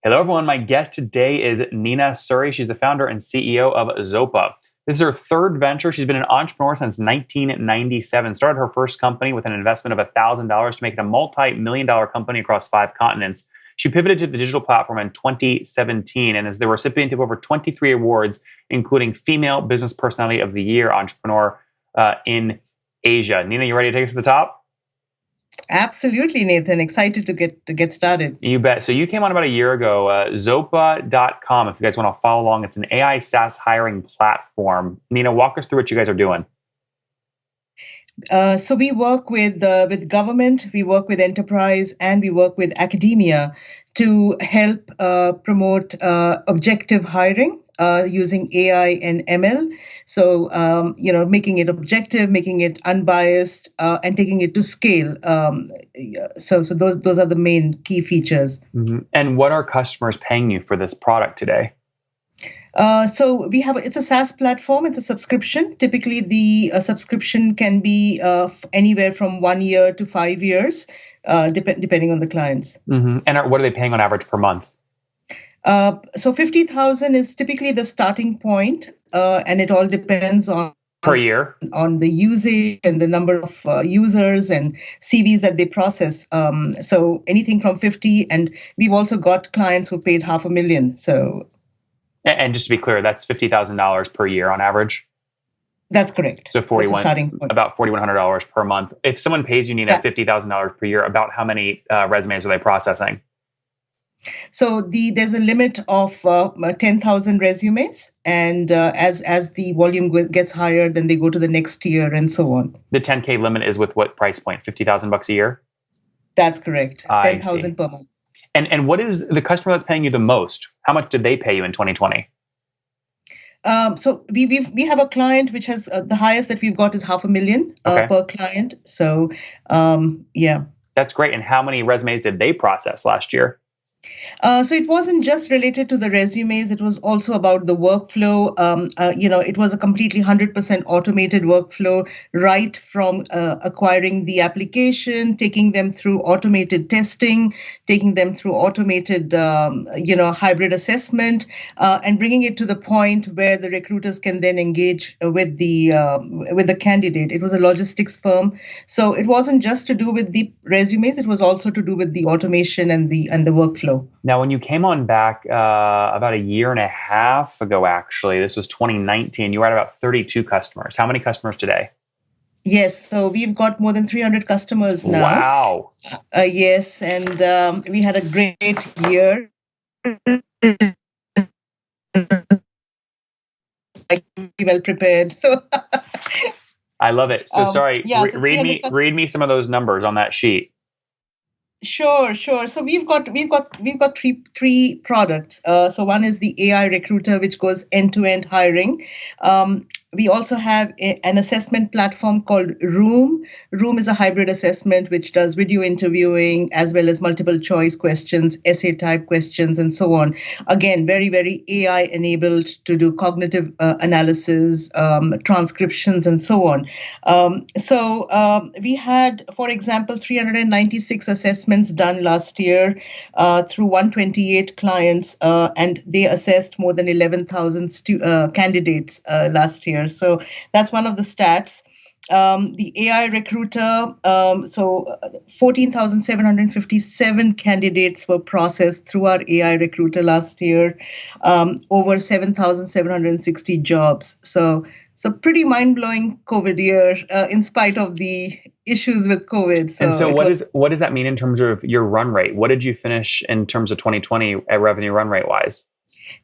Hello, everyone. My guest today is Nina Suri. She's the founder and CEO of x0pa. This is her third venture. She's been an entrepreneur since 1997. Started her first company with an investment of $1,000 to make it a multi-million-dollar company across 5 continents. She pivoted to the digital platform in 2017 and is the recipient of over 23 awards, including Female Business Personality of the Year Entrepreneur in Asia. Nina, you ready to take us to the top? Absolutely, Nathan. Excited to get started. You bet. So you came on about a year ago, x0pa.com. If you guys want to follow along, it's an AI SaaS hiring platform. Nina, walk us through what you guys are doing. So we work with government, we work with enterprise, and we work with academia to help promote objective hiring using AI and ML. So, making it objective, making it unbiased, and taking it to scale. So those are the main key features. Mm-hmm. And what are customers paying you for this product today? So it's a SaaS platform. It's a subscription. Typically, the subscription can be anywhere from 1 year to 5 years, depending on the clients. Mm-hmm. And what are they paying on average per month? So 50,000 is typically the starting point, and it all depends on per year on the usage and the number of users and CVs that they process. So anything from 50, and we've also got clients who paid $500,000. So. And just to be clear, that's $50,000 per year on average. That's correct. So about $4,100 per month. If someone pays you, Nina, $50,000 per year, about how many resumes are they processing? So there's a limit of 10,000 resumes, and as the volume gets higher, then they go to the next tier and so on. The 10K limit is with what price point? $50,000 a year? That's correct. 10,000 per month. And what is the customer that's paying you the most? How much did they pay you in 2020? So we have a client which has the highest that we've got is $500,000 per client. So yeah, that's great. And how many resumes did they process last year? So it wasn't just related to the resumes. It was also about the workflow. It was a completely 100% automated workflow, right from acquiring the application, taking them through automated testing, taking them through automated, hybrid assessment, and bringing it to the point where the recruiters can then engage with the candidate. It was a logistics firm, so it wasn't just to do with the resumes. It was also to do with the automation and the workflow. Now, when you came on back about a year and a half ago, actually, this was 2019, you were at about 32 customers. How many customers today? Yes, so we've got more than 300 customers now. Wow. Yes, and we had a great year. Well prepared. So I love it. So sorry, read me some of those numbers on that sheet. Sure. So we've got three products. So one is the AI recruiter, which goes end-to-end hiring. We also have an assessment platform called Room. Room is a hybrid assessment which does video interviewing as well as multiple choice questions, essay type questions, and so on. Again, very, very AI enabled to do cognitive analysis, transcriptions, and so on. So we had, for example, 396 assessments done last year through 128 clients, and they assessed more than 11,000 candidates last year. So that's one of the stats. The AI recruiter, so 14,757 candidates were processed through our AI recruiter last year, over 7,760 jobs. So it's a pretty mind-blowing COVID year, in spite of the issues with COVID. And so what does that mean in terms of your run rate? What did you finish in terms of 2020 at revenue run rate wise?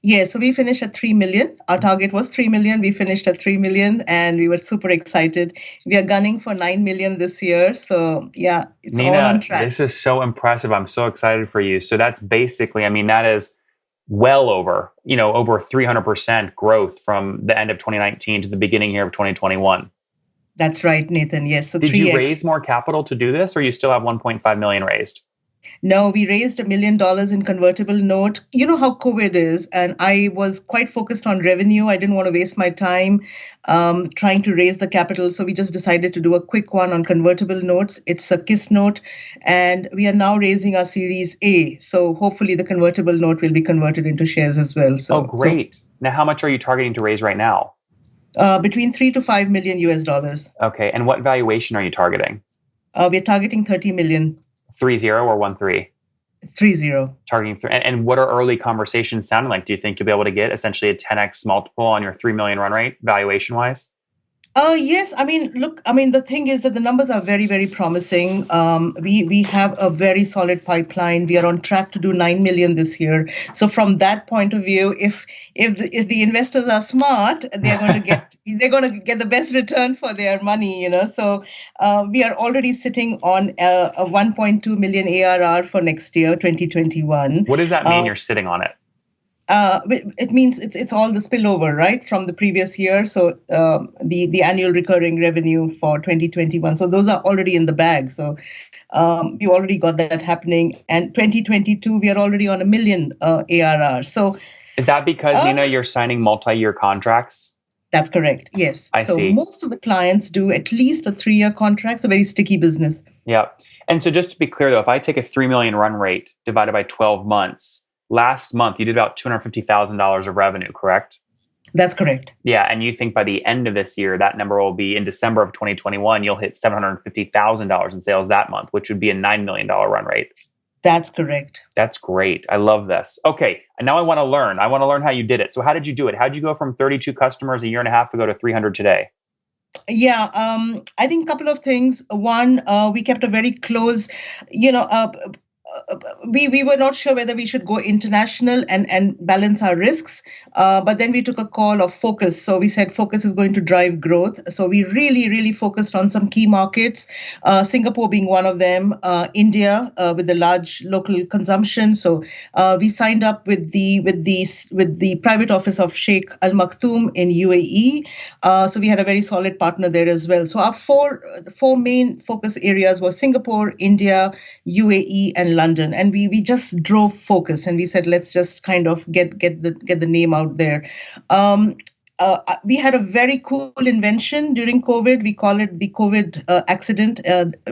Yeah, so we finished at 3 million. Our target was 3 million. We finished at 3 million and we were super excited. We are gunning for 9 million this year. So yeah, it's Nina, all on track. This is so impressive. I'm so excited for you. So that's basically, that is well over 300% growth from the end of 2019 to the beginning here of 2021. That's right, Nathan. Yes. So did you raise more capital to do this, or you still have 1.5 million raised? No, we raised $1 million in convertible note. You know how COVID is, and I was quite focused on revenue. I didn't want to waste my time trying to raise the capital, so we just decided to do a quick one on convertible notes. It's a KISS note, and we are now raising our Series A. So hopefully the convertible note will be converted into shares as well. Oh, great. Now, how much are you targeting to raise right now? Between 3 to 5 million US dollars. Okay. And what valuation are you targeting? We're targeting 30 million. 30 or 13? 30. Targeting 3. And what are early conversations sounding like? Do you think you'll be able to get essentially a 10x multiple on your 3 million run rate valuation wise? Yes. I mean, look, the thing is that the numbers are very, very promising. We have a very solid pipeline. We are on track to do 9 million this year. So from that point of view, if the investors are smart, they're going to get the best return for their money. So we are already sitting on a 1.2 million ARR for next year, 2021. What does that mean? You're sitting on it? It means it's all the spillover, right, from the previous year. So the annual recurring revenue for 2021. So those are already in the bag. So we already got that happening. And 2022, we are already on 1 million ARR. So is that because, Nina, you're signing multi-year contracts? That's correct. Yes. I see. Most of the clients do at least a 3-year contract. It's a very sticky business. Yeah. And so just to be clear, though, if I take a 3 million run rate divided by 12 months, last month, you did about $250,000 of revenue, correct? That's correct. Yeah. And you think by the end of this year, that number will be in December of 2021, you'll hit $750,000 in sales that month, which would be a $9 million run rate. That's correct. That's great. I love this. Okay. And now I want to learn. I want to learn how you did it. So how did you do it? How did you go from 32 customers a year and a half ago to 300 today? Yeah, I think a couple of things. One, we kept a very close, we were not sure whether we should go international and balance our risks. But then we took a call of focus. So we said focus is going to drive growth. So we really, really focused on some key markets, Singapore being one of them, India with the large local consumption. So we signed up with the private office of Sheikh Al Maktoum in UAE. So we had a very solid partner there as well. So our four main focus areas were Singapore, India, UAE, and London, and we just drove focus, and we said let's just kind of get the name out there. We had a very cool invention during COVID. We call it the COVID accident,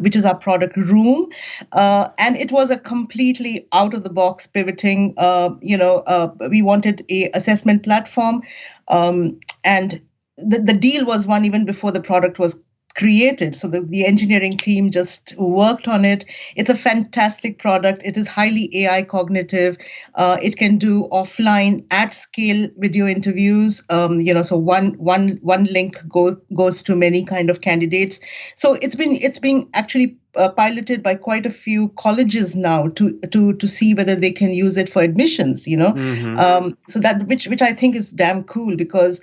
which is our product Room, and it was a completely out of the box pivoting. We wanted a assessment platform, and the deal was won even before the product was created. So the engineering team just worked on it. It's a fantastic product. It is highly AI cognitive. It can do offline at scale video interviews. So one link goes to many kind of candidates. So it's being actually piloted by quite a few colleges now to see whether they can use it for admissions. Mm-hmm. So that which I think is damn cool, because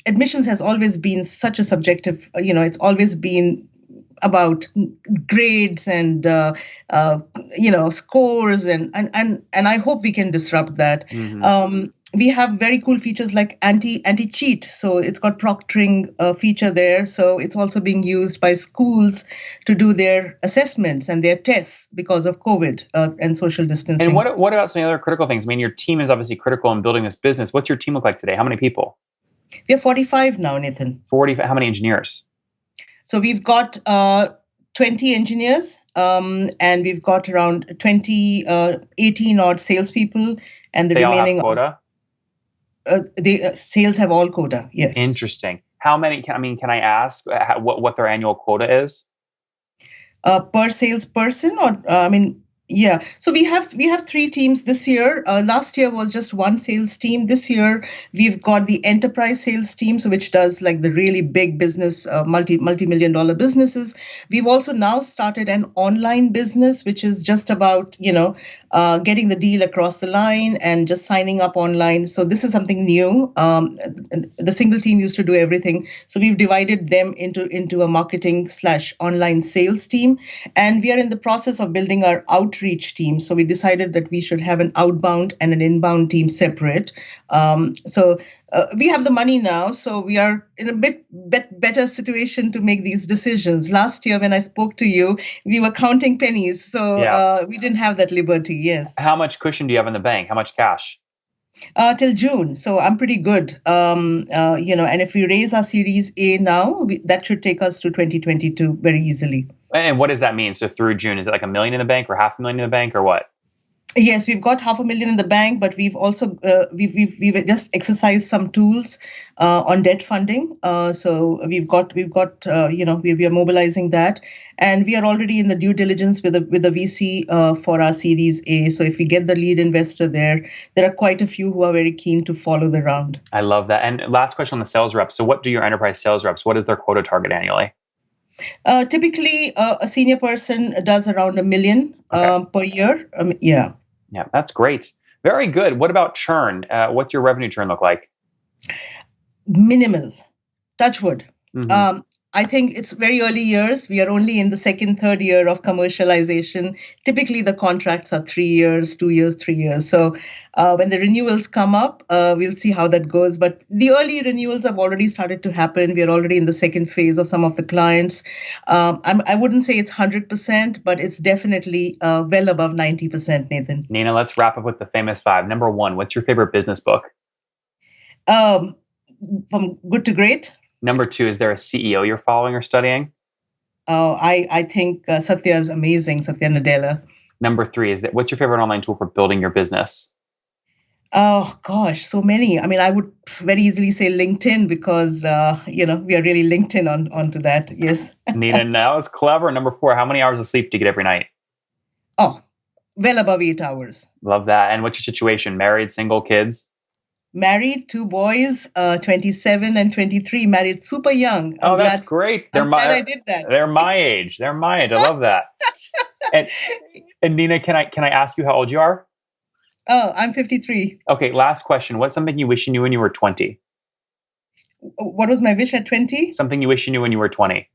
admissions has always been such a subjective. It's always been about grades and scores and I hope we can disrupt that. Mm-hmm. We have very cool features like anti-cheat. So it's got proctoring feature there. So it's also being used by schools to do their assessments and their tests because of COVID and social distancing. And what about some other critical things? I mean, your team is obviously critical in building this business. What's your team look like today? How many people? We are 45 now, Nathan. 45. How many engineers? So we've got 20 engineers, and we've got around 18 odd salespeople, and the they remaining all have quota. The sales have all quota. Yes. Interesting. How many? Can I ask what their annual quota is? Per salesperson, or yeah. So we have 3 teams this year. Last year was just one sales team. This year we've got the enterprise sales team, so which does like the really big business, multi-million dollar businesses. We've also now started an online business, which is just about getting the deal across the line and just signing up online. So this is something new. The single team used to do everything, so we've divided them into a marketing / online sales team, and we are in the process of building our outreach outreach team. So we decided that we should have an outbound and an inbound team separate. So we have the money now, so we are in a bit better situation to make these decisions. Last year, when I spoke to you, we were counting pennies, so we didn't have that liberty. Yes. How much cushion do you have in the bank? How much cash? Till June, so I'm pretty good. And if we raise our Series A now, that should take us to 2022 very easily. And what does that mean? So through June, is it like $1 million in the bank or $500,000 in the bank or what? Yes, we've got $500,000 in the bank, but we've also we've just exercised some tools on debt funding. So we are mobilizing that, and we are already in the due diligence with the VC for our Series A. So if we get the lead investor there are quite a few who are very keen to follow the round. I love that. And last question on the sales reps. So what do your enterprise sales reps? What is their quota target annually? Typically, a senior person does around $1 million per year. Yeah, that's great. Very good. What about churn? What's your revenue churn look like? Minimal. Touch wood. Mm-hmm. I think it's very early years. We are only in the second, third year of commercialization. Typically, the contracts are 3 years, 2 years, 3 years. So when the renewals come up, we'll see how that goes. But the early renewals have already started to happen. We are already in the second phase of some of the clients. I wouldn't say it's 100%, but it's definitely well above 90%, Nathan. Nina, let's wrap up with the famous 5. Number 1, what's your favorite business book? From Good to Great. Number 2, is there a CEO you're following or studying? I think Satya is amazing, Satya Nadella. Number 3, what's your favorite online tool for building your business? Oh, gosh, so many. I mean, I would very easily say LinkedIn because, we are really linked in onto that. Yes. Nina, that was clever. Number 4, how many hours of sleep do you get every night? Oh, well above 8 hours. Love that. And what's your situation? Married, single, kids? Married, 2 boys, 27 and 23, married super young. That's great. I'm glad I did that. They're my age. I love that. and Nina, can I ask you how old you are? Oh, I'm 53. Okay, last question. What's something you wish you knew when you were 20? What was my wish at 20? Something you wish you knew when you were 20.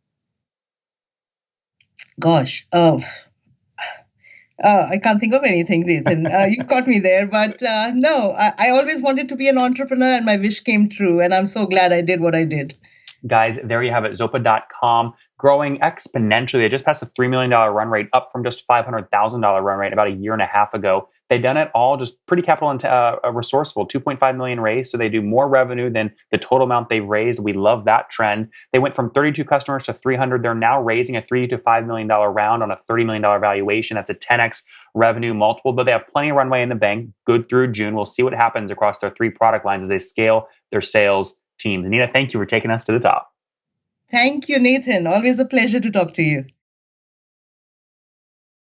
Gosh. I can't think of anything, Nathan. You caught me there. But no, I always wanted to be an entrepreneur and my wish came true. And I'm so glad I did what I did. Guys, there you have it. x0pa.com, growing exponentially. They just passed a $3 million run rate, up from just $500,000 run rate about a year and a half ago. They've done it all just pretty capital resourceful, 2.5 million raised. So they do more revenue than the total amount they've raised. We love that trend. They went from 32 customers to 300. They're now raising a $3 to $5 million round on a $30 million valuation. That's a 10x revenue multiple, but they have plenty of runway in the bank, good through June. We'll see what happens across their 3 product lines as they scale their sales team. Nina, thank you for taking us to the top. Thank you, Nathan. Always a pleasure to talk to you.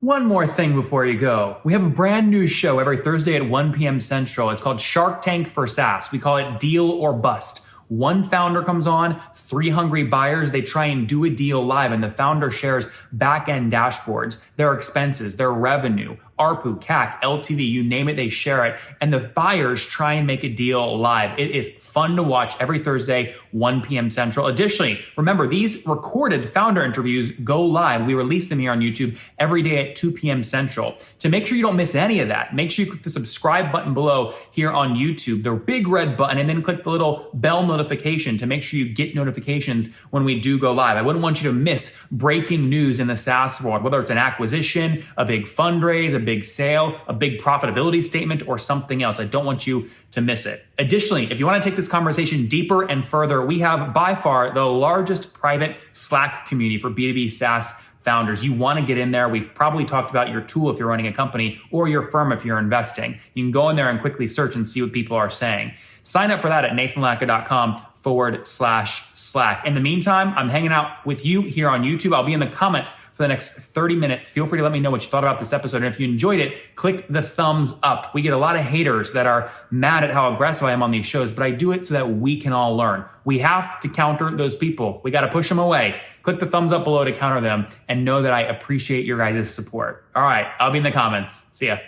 One more thing before you go. We have a brand new show every Thursday at 1 p.m. Central. It's called Shark Tank for SaaS. We call it Deal or Bust. One founder comes on, 3 hungry buyers, they try and do a deal live, and the founder shares back-end dashboards, their expenses, their revenue, ARPU, CAC, LTV, you name it, they share it. And the buyers try and make a deal live. It is fun to watch every Thursday, 1 p.m. Central. Additionally, remember, these recorded founder interviews go live. We release them here on YouTube every day at 2 p.m. Central. To make sure you don't miss any of that, make sure you click the subscribe button below here on YouTube, the big red button, and then click the little bell notification to make sure you get notifications when we do go live. I wouldn't want you to miss breaking news in the SaaS world, whether it's an acquisition, a big fundraise, a big sale, a big profitability statement, or something else. I don't want you to miss it. Additionally, if you want to take this conversation deeper and further, we have by far the largest private Slack community for B2B SaaS founders. You want to get in there. We've probably talked about your tool if you're running a company or your firm if you're investing. You can go in there and quickly search and see what people are saying. Sign up for that at nathanlatka.com/Slack. In the meantime, I'm hanging out with you here on YouTube. I'll be in the comments for the next 30 minutes. Feel free to let me know what you thought about this episode. And if you enjoyed it, click the thumbs up. We get a lot of haters that are mad at how aggressive I am on these shows, but I do it so that we can all learn. We have to counter those people. We got to push them away. Click the thumbs up below to counter them and know that I appreciate your guys' support. All right, I'll be in the comments. See ya.